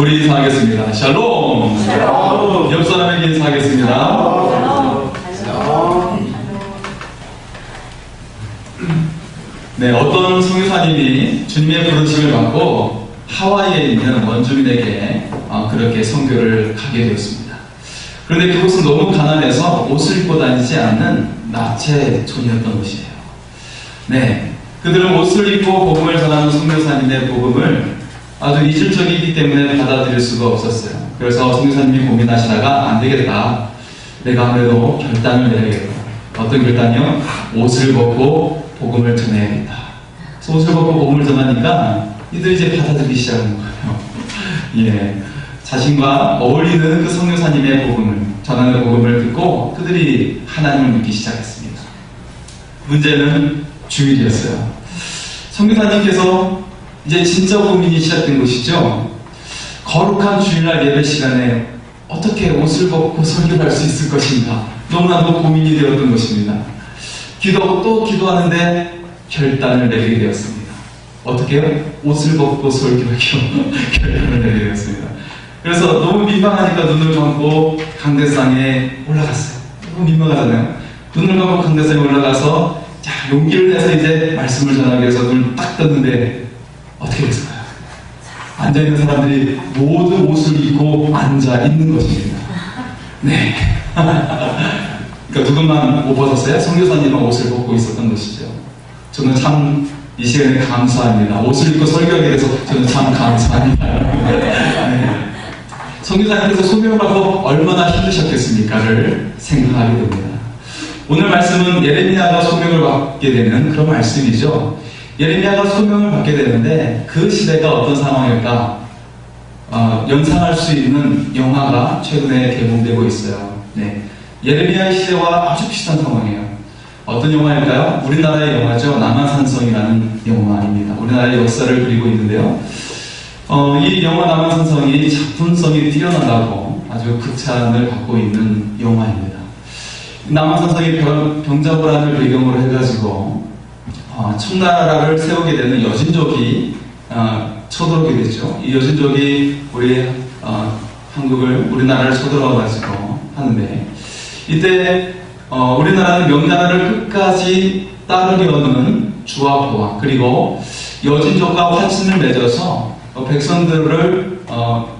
우리 인사하겠습니다. 샬롬. 샬롬. 옆 사람에게 인사하겠습니다. 네, 어떤 선교사님이 주님의 부르심을 받고 하와이에 있는 원주민에게 그렇게 선교를 가게 되었습니다. 그런데 그곳은 너무 가난해서 옷을 입고 다니지 않는 나체촌이었던 것이에요. 네, 그들은 옷을 입고 복음을 전하는 선교사님의 복음을 아주 이질적이기 때문에 받아들일 수가 없었어요. 그래서 선교사님이 고민하시다가 안 되겠다. 내가 아무래도 결단을 내야겠다. 어떤 결단이요? 옷을 벗고 복음을 전해야겠다. 그래서 옷을 벗고 복음을 전하니까 이들이 이제 받아들이기 시작하는 거예요. 예, 자신과 어울리는 그 선교사님의 복음을 전하는 복음을 듣고 그들이 하나님을 믿기 시작했습니다. 문제는 주일이었어요. 선교사님께서 이제 진짜 고민이 시작된 것이죠. 거룩한 주일날 예배 시간에 어떻게 옷을 벗고 설교를 할 수 있을 것인가 너무나도 고민이 되었던 것입니다. 기도하고 또 기도하는데 결단을 내리게 되었습니다. 어떻게 해요? 옷을 벗고 설교하기로 결단을 내리게 되었습니다. 그래서 너무 민망하니까 눈을 감고 강대상에 올라갔어요. 너무 민망하잖아요. 눈을 감고 강대상에 올라가서 자, 용기를 내서 이제 말씀을 전하기 위해서 눈을 딱 떴는데 어떻게 됐을까요? 앉아있는 사람들이 모두 옷을 입고 앉아있는 것입니다. 네. 그러니까 누구만 못 벗었어요? 선교사님만 옷을 벗고 있었던 것이죠. 저는 참 이 시간에 감사합니다. 옷을 입고 설교하게 돼서 저는 참 감사합니다. 네. 선교사님께서 소명을 받고 얼마나 힘드셨겠습니까를 생각하게 됩니다. 오늘 말씀은 예레미야가 소명을 받게 되는 그런 말씀이죠. 예레미야가 소명을 받게 되는데 그 시대가 어떤 상황일까? 연상할 수 있는 영화가 최근에 개봉되고 있어요. 네. 예레미야의 시대와 아주 비슷한 상황이에요. 어떤 영화일까요? 우리나라의 영화죠. 남한산성이라는 영화입니다. 우리나라의 역사를 그리고 있는데요. 이 영화 남한산성이 작품성이 뛰어나다고 아주 극찬을 받고 있는 영화입니다. 남한산성이 병자호란을 배경으로 해가지고 청나라를 세우게 되는 여진족이 쳐들어오게 됐죠. 이 여진족이 우리나라를 쳐들어와가지고 하는데 이때 우리나라는 명나라를 끝까지 따르려는 주화포와 그리고 여진족과 화친을 맺어서 백성들을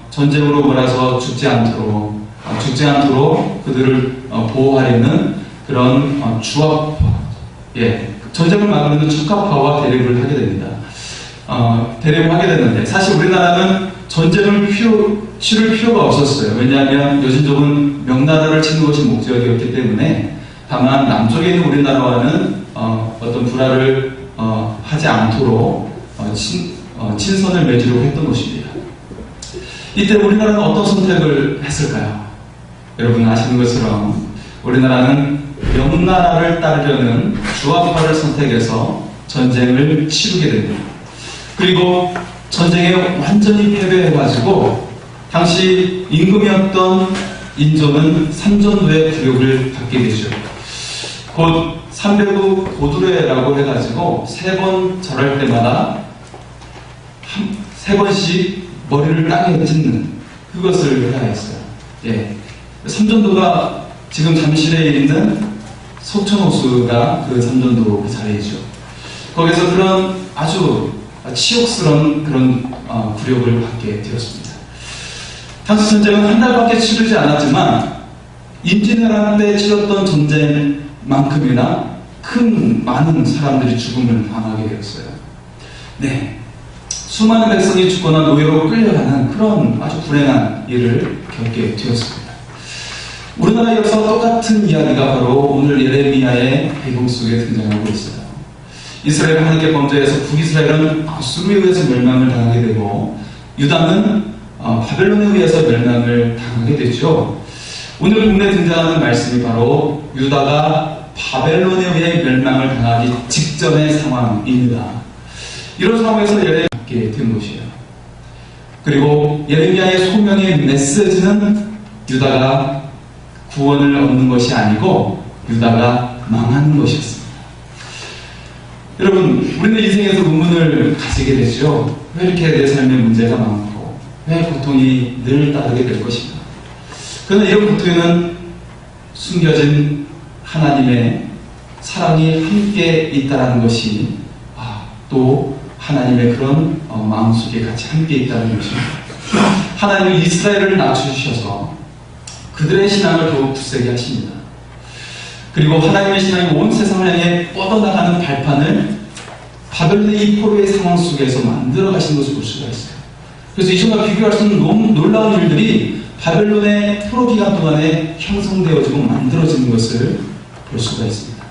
전쟁으로 몰아서 죽지 않도록 그들을 보호하려는 그런 주화포, 예, 전쟁을 막으려는 척화파와 대립을 하게 됩니다. 대립을 하게 되는데 사실 우리나라는 전쟁을 치를 필요가 없었어요. 왜냐하면 여진족은 명나라를 치는 것이 목적이었기 때문에 다만 남쪽에 있는 우리나라와는 어떤 불화를 하지 않도록 친선을 맺으려고 했던 것입니다. 이때 우리나라는 어떤 선택을 했을까요? 여러분 아시는 것처럼 우리나라는 명나라를 따르려는 주화파를 선택해서 전쟁을 치르게 됩니다. 그리고 전쟁에 완전히 패배해가지고 당시 임금이었던 인조는 삼전도의 굴욕을 받게 되죠. 곧 삼배구 고두례라고 해가지고 3번 절할 때마다 3번씩 머리를 땅에 찢는 그것을 해야 했어요. 예. 삼전도가 지금 잠실에 있는 석촌호수가 그 삼전도 그 자리이죠. 거기서 그런 아주 치욕스러운 그런 굴욕을 받게 되었습니다. 당시 전쟁은 한 달밖에 치르지 않았지만 임진왜란 때 치렀던 전쟁만큼이나 많은 사람들이 죽음을 당하게 되었어요. 네, 수많은 백성이 죽거나 노예로 끌려가는 그런 아주 불행한 일을 겪게 되었습니다. 우리나라 역사와 똑같은 이야기가 바로 오늘 예레미야의 배경 속에 등장하고 있어요. 이스라엘은 하나님께 범죄해서 북이스라엘은 아수르에 의해서 멸망을 당하게 되고 유다는 바벨론에 의해서 멸망을 당하게 되죠. 오늘 본문에 등장하는 말씀이 바로 유다가 바벨론에 의해 멸망을 당하기 직전의 상황입니다. 이런 상황에서 예레미야가 받게 된 것이에요. 그리고 예레미야의 소명의 메시지는 유다가 구원을 얻는 것이 아니고 유다가 망하는 것이었습니다. 여러분, 우리는 인생에서 의문을 가지게 되죠. 왜 이렇게 내 삶에 문제가 많고 왜 고통이 늘 따르게 될 것인가? 그러나 이런 고통에는 숨겨진 하나님의 사랑이 함께 있다는 것이 또 하나님의 그런 마음속에 같이 함께 있다는 것입니다. 하나님은 이스라엘을 낮추셔서 그들의 신앙을 더욱 굳세게 하십니다. 그리고 하나님의 신앙이 온 세상을 향해 뻗어나가는 발판을 바벨론의 이 포로의 상황 속에서 만들어 가신 것을 볼 수가 있어요. 그래서 이전과 비교할 수 없는 너무 놀라운 일들이 바벨론의 포로 기간 동안에 형성되어지고 만들어지는 것을 볼 수가 있습니다.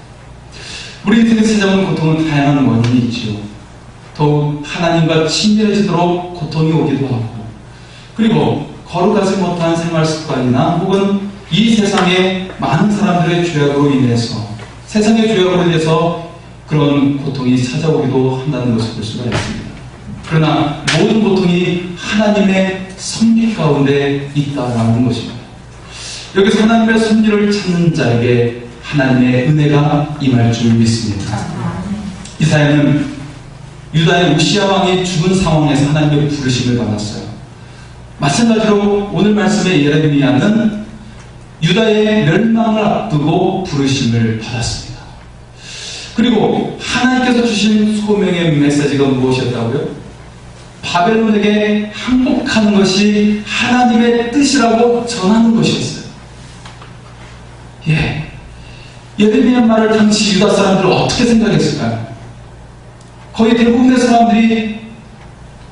우리 인생에 찾아오는 고통은 다양한 원인이 있지요. 더욱 하나님과 친밀해지도록 고통이 오기도 하고, 그리고 거룩하지 못한 생활 습관이나 혹은 이 세상의 많은 사람들의 죄악으로 인해서, 세상의 죄악으로 인해서 그런 고통이 찾아오기도 한다는 것을 볼 수가 있습니다. 그러나 모든 고통이 하나님의 섭리 가운데 있다라는 것입니다. 여기서 하나님의 섭리를 찾는 자에게 하나님의 은혜가 임할 줄 믿습니다. 이사야는 유다의 우시야 왕이 죽은 상황에서 하나님의 부르심을 받았어요. 마찬가지로 오늘 말씀의 예레미야는 유다의 멸망을 앞두고 부르심을 받았습니다. 그리고 하나님께서 주신 소명의 메시지가 무엇이었다고요? 바벨론에게 항복하는 것이 하나님의 뜻이라고 전하는 것이었어요. 예레미야 말을 당시 유다 사람들은 어떻게 생각했을까요? 거의 대부분의 사람들이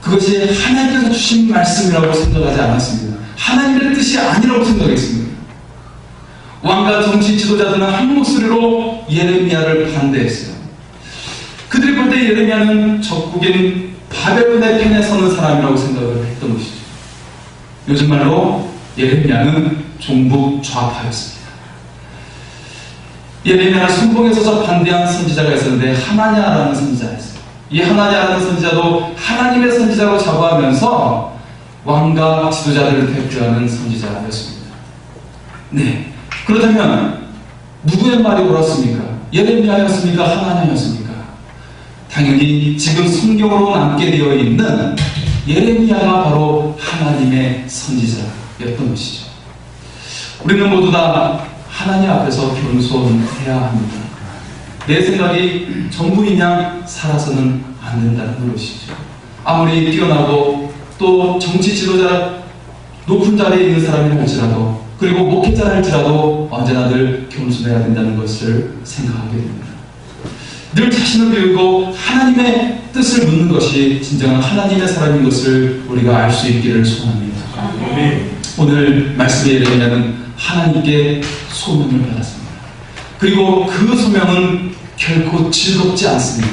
그것이 하나님께서 주신 말씀이라고 생각하지 않았습니다. 하나님의 뜻이 아니라고 생각했습니다. 왕과 정치 지도자들은 한 목소리로 예레미야를 반대했어요. 그들이 볼 때 예레미야는 적국인 바벨론의 편에 서는 사람이라고 생각을 했던 것이죠. 요즘 말로 예레미야는 종북 좌파였습니다. 예레미야를 선봉에 서서 반대한 선지자가 있었는데 하나냐라는 선지자였어요. 이 하나냐라는 선지자도 하나님의 선지자로 자부하면서 왕과 지도자들을 대표하는 선지자였습니다. 네, 그렇다면 누구의 말이 옳았습니까? 예레미야였습니까? 하나냐였습니까? 당연히 지금 성경으로 남게 되어 있는 예레미야가 바로 하나님의 선지자였던 것이죠. 우리는 모두 다 하나님 앞에서 겸손해야 합니다. 내 생각이 전부인 양 살아서는 안 된다는 것이죠. 아무리 뛰어나고 또 정치 지도자 높은 자리에 있는 사람이 할지라도, 그리고 목회자라 할지라도 언제나 늘 겸손해야 된다는 것을 생각하게 됩니다. 늘 자신을 비우고 하나님의 뜻을 묻는 것이 진정한 하나님의 사람인 것을 우리가 알 수 있기를 소원합니다. 오늘 말씀의 예레미야는 하나님께 소명을 받았습니다. 그리고 그 소명은 결코 즐겁지 않습니다.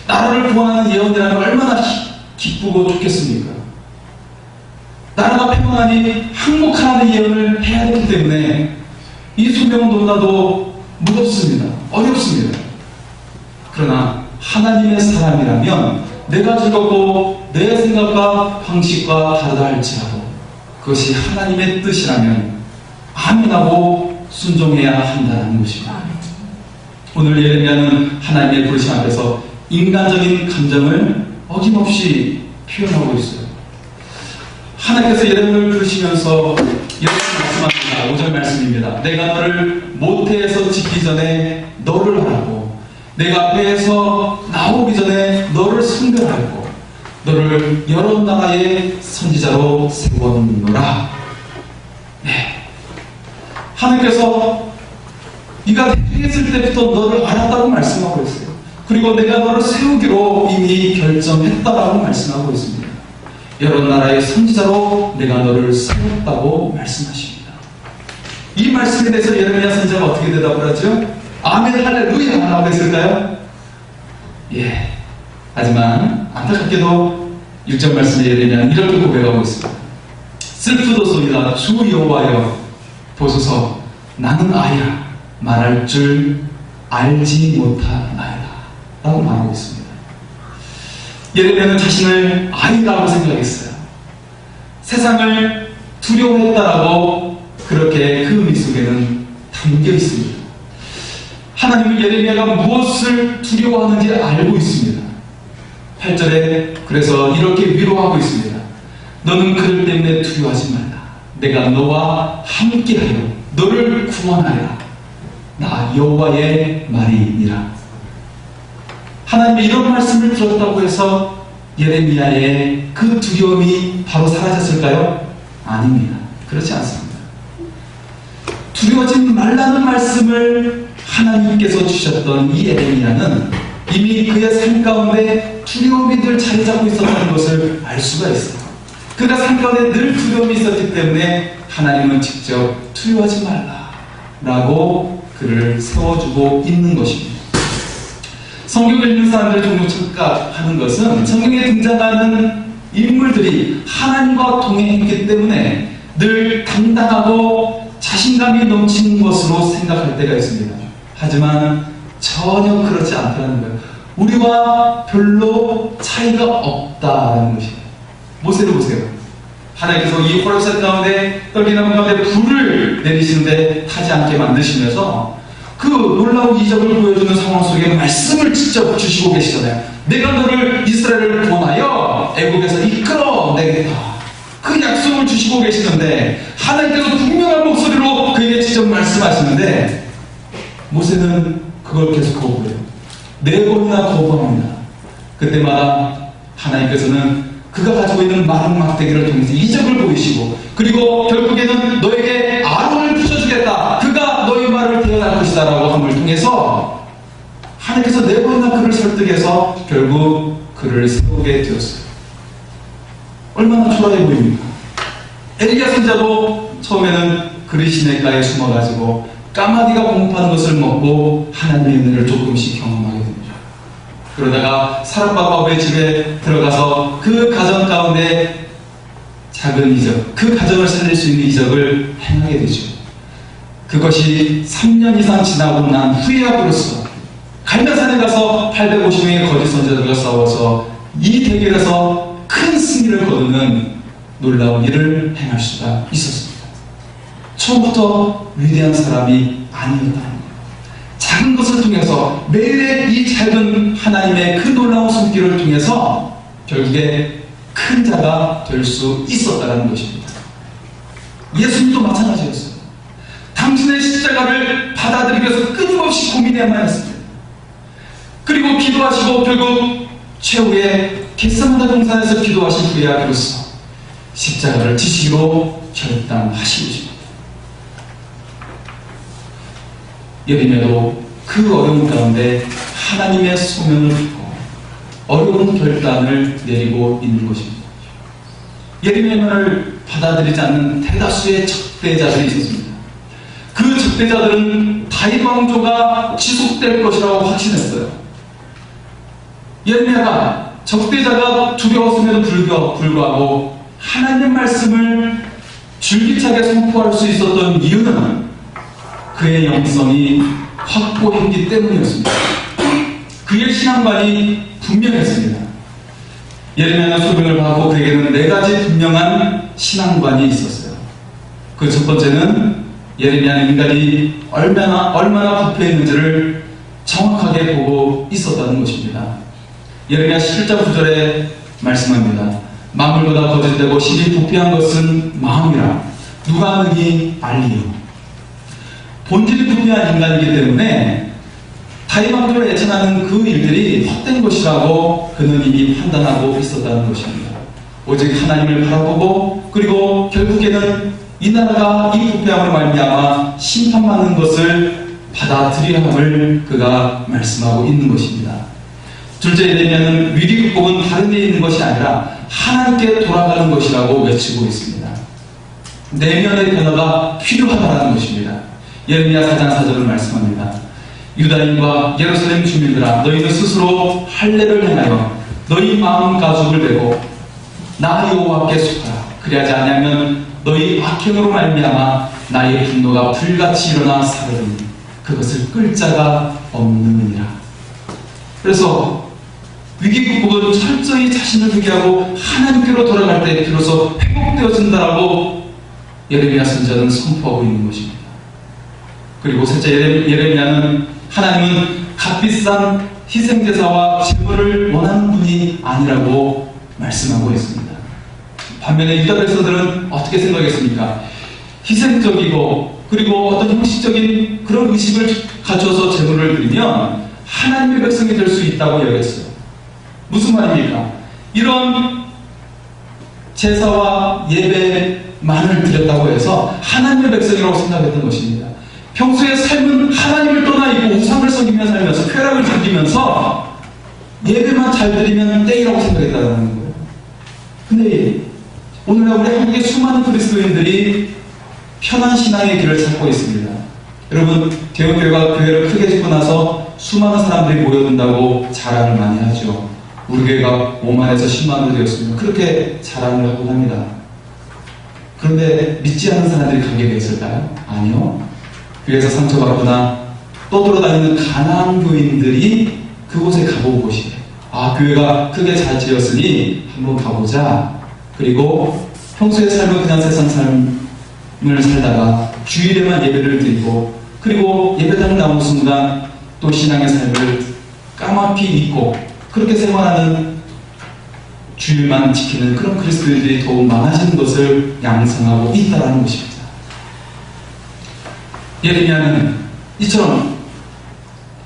나라를 구원하는 예언이라는 얼마나 기쁘고 좋겠습니까? 나라가 평안하니 항복하는 예언을 해야 되기 때문에 이 소명은 너무나도 무겁습니다. 어렵습니다. 그러나 하나님의 사람이라면 내가 즐겁고 내 생각과 방식과 다르다 할지라도 그것이 하나님의 뜻이라면 아멘하고 순종해야 한다는 것입니다. 오늘 예레미야는 하나님의 부르심 앞에서 인간적인 감정을 어김없이 표현하고 있어요. 하나님께서 예레미야를 부르시면서 이렇게 말씀합니다. 5절 말씀입니다. 내가 너를 모태에서 짓기 전에 너를 하라고, 내가 배에서 나오기 전에 너를 선별하고 너를 여러 나라의 선지자로 세웠노라. 네. 하나님께서 네가 태어났을 때부터 너를 알았다고 말씀하고 있어요. 그리고 내가 너를 세우기로 이미 결정했다라고 말씀하고 있습니다. 여러 나라의 선지자로 내가 너를 세웠다고 말씀하십니다. 이 말씀에 대해서 예레미야 선지자가 어떻게 대답을 하죠? 아멘 할렐루야 라고 했을까요? 예. 하지만 안타깝게도 6절 말씀에 예레미야는 이렇게 고백하고 있습니다. 슬프도소이다 주 여호와여 보소서, 나는 아이라 말할 줄 알지 못하나이다 라고 말하고 있습니다. 예레미야는 자신을 아이라고 생각했어요. 세상을 두려워했다라고 그렇게 그 의미 속에는 담겨 있습니다. 하나님은 예레미야가 무엇을 두려워하는지 알고 있습니다. 8절에 그래서 이렇게 위로하고 있습니다. 너는 그들 때문에 두려워하지 말라. 내가 너와 함께하여 너를 구원하리라. 나 여호와의 말이니라. 하나님의 이런 말씀을 들었다고 해서 예레미야의 그 두려움이 바로 사라졌을까요? 아닙니다. 그렇지 않습니다. 두려워하지 말라는 말씀을 하나님께서 주셨던 이 예레미야는 이미 그의 삶 가운데 두려움이 늘 자리 잡고 있었다는 것을 알 수가 있어요. 그가 삶 가운데 늘 두려움이 있었기 때문에 하나님은 직접 두려워하지 말라라고 그를 세워주고 있는 것입니다. 성경을 읽는 사람들이 종종 착각하는 것은 성경에 등장하는 인물들이 하나님과 동행했기 때문에 늘 당당하고 자신감이 넘치는 것으로 생각할 때가 있습니다. 하지만 전혀 그렇지 않다는 거예요. 우리와 별로 차이가 없다는 것이에요. 모세를 보세요. 하나님께서 이 호렙산 가운데 떨기나무 가운데 불을 내리시는데 타지 않게 만드시면서 그 놀라운 이적을 보여주는 상황 속에 말씀을 직접 주시고 계시잖아요. 내가 너를 이스라엘을 구원하여 애국에서 이끌어내겠다. 그 약속을 주시고 계시는데 하나님께서 분명한 목소리로 그에게 직접 말씀하시는데 모세는 그걸 계속 거부해요. 4번이나 거부합니다. 그때마다 하나님께서는 그가 가지고 있는 마른 막대기를 통해서 이적을 보이시고 그리고 결국에는 너에게 아론을 부셔주겠다. 그가 너의 말을 대언할 것이다 라고 함을 통해서 하나님께서 4번이나 그를 설득해서 결국 그를 세우게 되었어요. 얼마나 초라해 보입니까? 엘리야 선자도 처음에는 그리 시냇가에 숨어가지고 까마귀가 공급하는 것을 먹고 하나님의 은혜를 조금씩 경험하게 됩니다. 그러다가 사렙바바의 집에 들어가서 그 가정 가운데 작은 이적, 그 가정을 살릴 수 있는 이적을 행하게 되죠. 그것이 3년 이상 지나고 난 후에야로서 갈멜산에 가서 850명의 거짓 선자들과 싸워서 이 대결에서 큰 승리를 거두는 놀라운 일을 행할 수가 있었습니다. 처음부터 위대한 사람이 아니었다는 거예요. 작은 것을 통해서 매일의 이 작은 하나님의 그 놀라운 손길을 통해서 결국에 큰 자가 될 수 있었다는 것입니다. 예수님도 마찬가지였어요. 당신의 십자가를 받아들이기 위해서 끊임없이 고민해야만 했습니다. 그리고 기도하시고 결국 최후의 겟세마네 동산에서 기도하신 후에야 비로소 십자가를 지시기로 결단하신 것입니다. 예레미야도 그 어려운 가운데 하나님의 소명을 듣고 어려운 결단을 내리고 있는 것입니다. 예레미야의 말을 받아들이지 않는 대다수의 적대자들이 있었습니다. 그 적대자들은 다윗 왕조가 지속될 것이라고 확신했어요. 예레미야가 적대자가 두려웠음에도 불구하고 하나님의 말씀을 줄기차게 선포할 수 있었던 이유는 그의 영성이 확고했기 때문이었습니다. 그의 신앙관이 분명했습니다. 예레미야는 소명을 받고 그에게는 4가지 분명한 신앙관이 있었어요. 그 첫 번째는 예레미야는 인간이 얼마나 부패했는지를 정확하게 보고 있었다는 것입니다. 예레미야 11장 9절에 말씀합니다. 만물보다 거짓되고 심히 부패한 것은 마음이라 누가 능히 알리요. 본질이 부패한 인간이기 때문에 다윗 왕조를 애천하는 그 일들이 헛된 것이라고 그는 이미 판단하고 있었다는 것입니다. 오직 하나님을 바라보고 그리고 결국에는 이 나라가 이 부패함으로 말미암아 심판받는 것을 받아들여야 함을 그가 말씀하고 있는 것입니다. 둘째, 예레미야는 위기 극복은 다른 데 있는 것이 아니라 하나님께 돌아가는 것이라고 외치고 있습니다. 내면의 변화가 필요하다는 것입니다. 예레미야 4장 4절을 말씀합니다. 유다인과 예루살렘 주민들아, 너희는 스스로 할례를 행하여 너희 마음 가죽을 베고 나 여호와께 속하라. 그리하지 아니하면 너희 악행으로 말미암아 나의 분노가 불같이 일어나 사르르니 그것을 끌 자가 없느니라. 그래서 위기 극복은 철저히 자신을 회개하고 하나님께로 돌아갈 때 비로소 회복되어진다라고 예레미야 선지자는 선포하고 있는 것입니다. 그리고 셋째, 예레미야는 하나님은 값비싼 희생제사와 제물을 원하는 분이 아니라고 말씀하고 있습니다. 반면에 유다 백성들은 어떻게 생각했습니까? 희생적이고 그리고 어떤 형식적인 그런 의식을 갖춰서 제물을 드리면 하나님의 백성이 될 수 있다고 여겼어요. 무슨 말입니까? 이런 제사와 예배만을 드렸다고 해서 하나님의 백성이라고 생각했던 것입니다. 평소에 삶은 하나님을 떠나 있고 우상을 섬기며 살면서 쾌락을 즐기면서 예배만 잘 드리면 땡이라고 생각했다는 거예요. 근데 오늘날 우리 한국의 수많은 그리스도인들이 편한 신앙의 길을 찾고 있습니다. 여러분, 대형교회가 교회를 크게 짓고 나서 수많은 사람들이 모여든다고 자랑을 많이 하죠. 우리 교회가 5만에서 10만으로 되었습니다. 그렇게 자랑을 하곤 합니다. 그런데 믿지 않는 사람들이 가게 되었을까요? 아니요. 교회에서 상처받거나 떠돌아다니는 가난한 교인들이 그곳에 가본 곳이에요. 아, 교회가 크게 잘 지었으니 한번 가보자. 그리고 평소의 삶은 그냥 세상 삶을 살다가 주일에만 예배를 드리고 그리고 예배당 나오는 순간 또 신앙의 삶을 까맣게 잊고 그렇게 생활하는 주일만 지키는 그런 그리스도인들이 더욱 많아지는 것을 양상하고 있다는 것입니다. 예레미야는 이처럼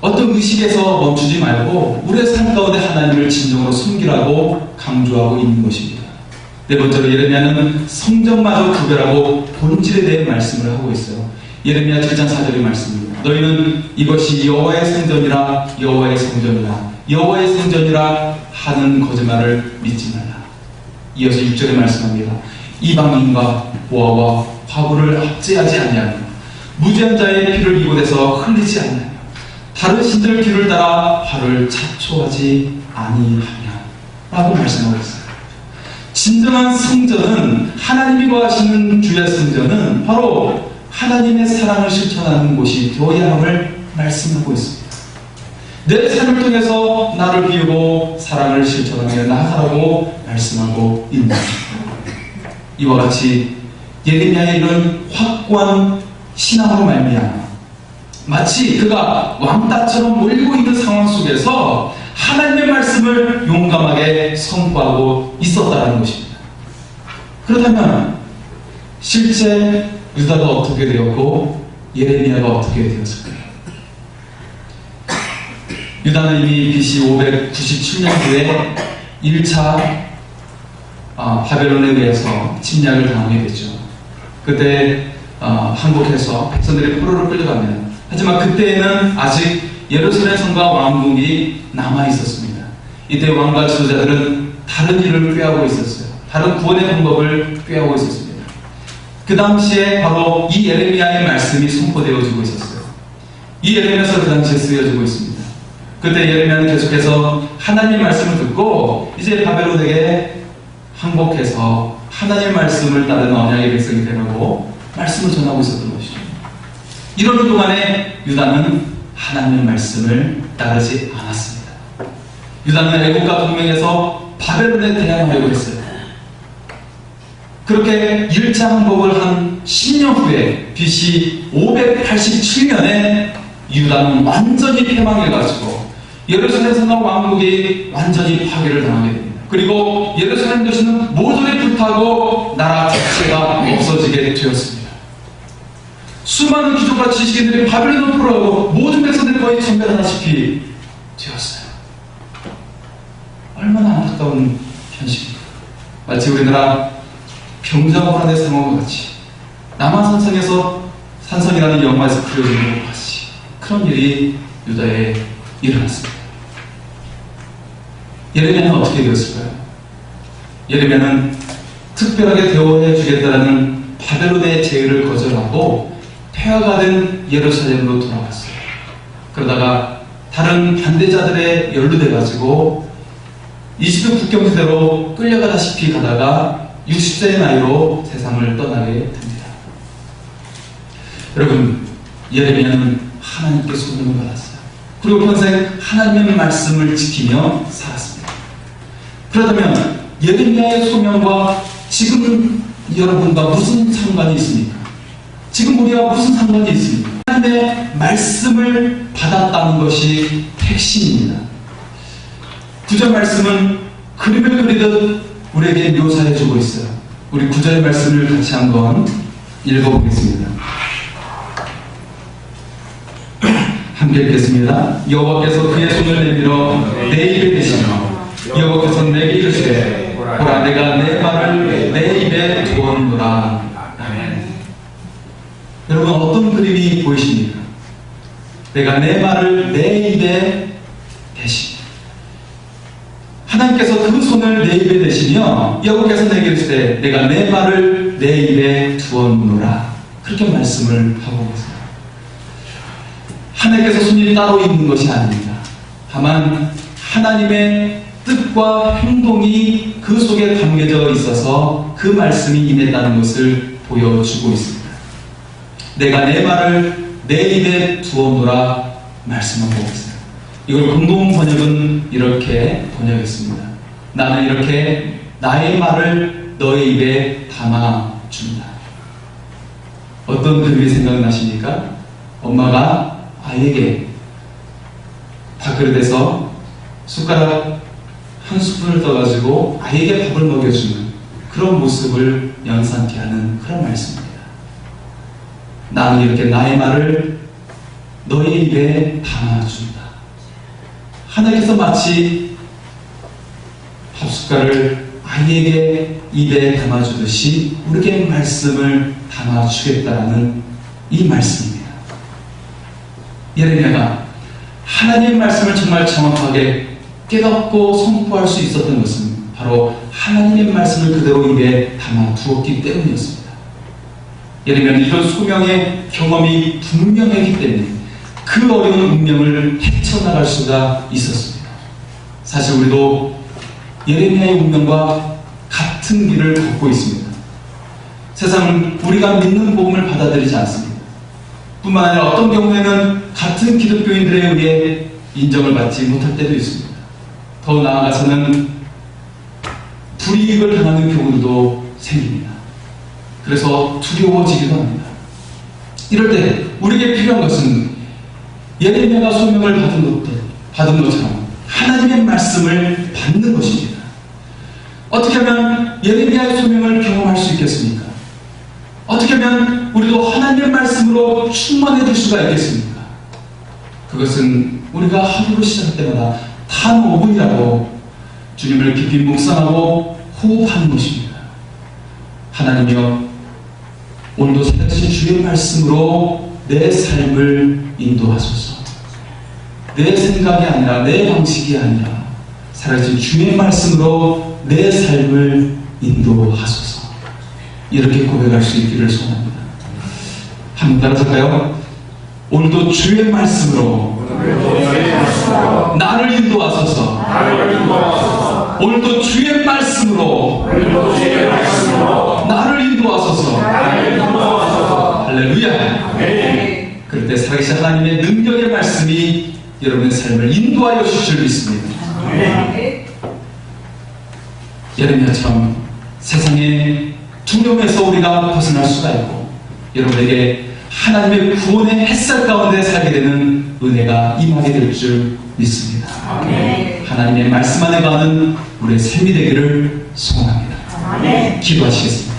어떤 의식에서 멈추지 말고 우리의 삶 가운데 하나님을 진정으로 섬기라고 강조하고 있는 것입니다. 네 번째로 예레미야는 성전마저 구별하고 본질에 대해 말씀을 하고 있어요. 예레미야 7장 4절의 말씀입니다. 너희는 이것이 여호와의 성전이라 여호와의 성전이라 여호와의 성전이라 하는 거짓말을 믿지 말라. 이어서 6절에 말씀합니다. 이방인과 고아와 과부를 압제하지 아니하며 무죄한 자의 피를 이곳에서 흘리지 아니하며 다른 신들 길을 따라 화를 자초하지 아니하며 라고 말씀하고 있어요. 진정한 성전은 하나님이 거하시는 주의 성전은 바로 하나님의 사랑을 실천하는 곳이 되어야 함을 말씀하고 있습니다. 내 삶을 통해서 나를 비우고 사랑을 실천하며 나아가라고 말씀하고 있는 것입니다. 이와 같이 예레미야의 이런 확고한 신앙으로 말미암아 마치 그가 왕따처럼 몰리고 있는 상황 속에서 하나님의 말씀을 용감하게 선포하고 있었다는 것입니다. 그렇다면 실제 유다가 어떻게 되었고 예레미야가 어떻게 되었을까요? 유다는 이미 BC 597년도에 1차 바벨론에 의해서 침략을 당하게 됐죠. 그때 항복해서 백성들이 포로로 끌려갑니다. 하지만 그때에는 아직 예루살렘 성과 왕궁이 남아 있었습니다. 이때 왕과 지도자들은 다른 일을 꾀하고 있었어요. 다른 구원의 방법을 꾀하고 있었습니다. 그 당시에 바로 이 예레미야의 말씀이 선포되어지고 있었어요. 이 예레미야서 그 당시에 쓰여지고 있습니다. 그때 예레미야는 계속해서 하나님의 말씀을 듣고 이제 바벨론에게 항복해서 하나님의 말씀을 따르는 언약의 백성이 되라고 말씀을 전하고 있었던 것이죠. 이러는 동안에 유다는 하나님의 말씀을 따르지 않았습니다. 유다는 애국과 동맹에서 바벨론에 대항하려고 했어요. 그렇게 1차 항복을 한 10년 후에 BC 587년에 유다는 완전히 패망해가지고 예루살렘 성과 왕국이 완전히 파괴를 당하게 됩니다. 그리고 예루살렘 도시는 모조리 불타고 나라 자체가 없어지게 되었습니다. 수많은 귀족과 지식인들이 바벨론으로 돌아가고 모든 백성들이 거의 전멸하다시피 되었어요. 얼마나 안타까운 현실입니까? 마치 우리나라 병자호란의 상황과 같이 남한산성에서 산성이라는 영화에서 그려지는 것 같이 그런 일이 유다에 일어났습니다. 예레미야는 어떻게 되었을까요? 예레미야는 특별하게 대우해 주겠다라는 바벨론의 제의를 거절하고 폐허가 된 예루살렘으로 돌아갔어요. 그러다가 다른 반대자들에 연루돼가지고 이집트 국경지대로 끌려가다시피 가다가 60세의 나이로 세상을 떠나게 됩니다. 여러분, 예레미야는 하나님께 소명을 받았어요. 그리고 평생 하나님의 말씀을 지키며 살았습니다. 그렇다면 예레미야의 소명과 지금 여러분과 무슨 상관이 있습니까? 지금 우리와 무슨 상관이 있습니까? 하나님의 말씀을 받았다는 것이 핵심입니다. 9절 말씀은 그림을 그리듯 우리에게 묘사해주고 있어요. 우리 구절의 말씀을 같이 한번 읽어보겠습니다. 함께 읽겠습니다. 여호와께서 그의 손을 내밀어 내 입에 대시며 여호와께서 내게 이르시되 보라 내가 내 말을 내 입에 두었노라. 아멘. 여러분 어떤 그림이 보이십니까? 내가 내 말을 내 입에 대시. 하나님께서 그 손을 내 입에 대시며 여호와께서 내게 이르시되 내가 내 말을 내 입에 두었노라. 그렇게 말씀을 하고 계세요. 하나님께서 손이 따로 있는 것이 아닙니다. 다만 하나님의 뜻과 행동이 그 속에 담겨져 있어서 그 말씀이 임했다는 것을 보여주고 있습니다. 내가 내 말을 내 입에 두었노라 말씀하고 있어요. 이걸 공동 번역은 이렇게 번역했습니다. 나는 이렇게 나의 말을 너의 입에 담아준다. 어떤 그림이 생각나십니까? 엄마가 아이에게 밥그릇에서 숟가락 한 스푼을 떠가지고 아이에게 밥을 먹여주는 그런 모습을 연상케 하는 그런 말씀입니다. 나는 이렇게 나의 말을 너의 입에 담아준다. 하나님께서 마치 밥숟가락을 아이에게 입에 담아주듯이 우리에게 말씀을 담아주겠다는 이 말씀입니다. 예레미야가 하나님의 말씀을 정말 정확하게 깨닫고 선포할 수 있었던 것은 바로 하나님의 말씀을 그대로 입에 담아두었기 때문이었습니다. 예레미야는 이런 소명의 경험이 분명했기 때문에 그 어려운 운명을 헤쳐나갈 수가 있었습니다. 사실 우리도 예레미야의 운명과 같은 길을 걷고 있습니다. 세상은 우리가 믿는 복음을 받아들이지 않습니다. 뿐만 아니라 어떤 경우에는 같은 기독교인들에 의해 인정을 받지 못할 때도 있습니다. 더 나아가서는 불이익을 당하는 경우도 생깁니다. 그래서 두려워지기도 합니다. 이럴 때 우리에게 필요한 것은 예레미야가 소명을 받은 것처럼 하나님의 말씀을 받는 것입니다. 어떻게 하면 예레미야의 소명을 경험할 수 있겠습니까? 어떻게 하면 우리도 하나님의 말씀으로 충만해질 수가 있겠습니까? 그것은 우리가 하루를 시작할 때마다 단 5분이라도 주님을 깊이 묵상하고 호흡하는 것입니다. 하나님이여, 오늘도 살아계신 주의 말씀으로 내 삶을 인도하소서. 내 생각이 아니라 내 방식이 아니라 살아계신 주의 말씀으로 내 삶을 인도하소서. 이렇게 고백할 수 있기를 소원합니다. 한번 따라서까요? 오늘도 주의 말씀으로 나를 인도하소서. 오늘도 주의 말씀으로 나를 인도하소서. 할렐루야. 그럴 때 살아계신 하나님의 능력의 말씀이 여러분의 삶을 인도하여 주실 줄 믿습니다. 예레미야처럼 세상의 두려움에서 우리가 벗어날 수가 있고 여러분에게 하나님의 구원의 햇살 가운데 살게 되는 은혜가 임하게 될 줄 믿습니다. 하나님의 말씀 안에 가는 우리의 삶이 되기를 소원합니다. 기도하시겠습니다.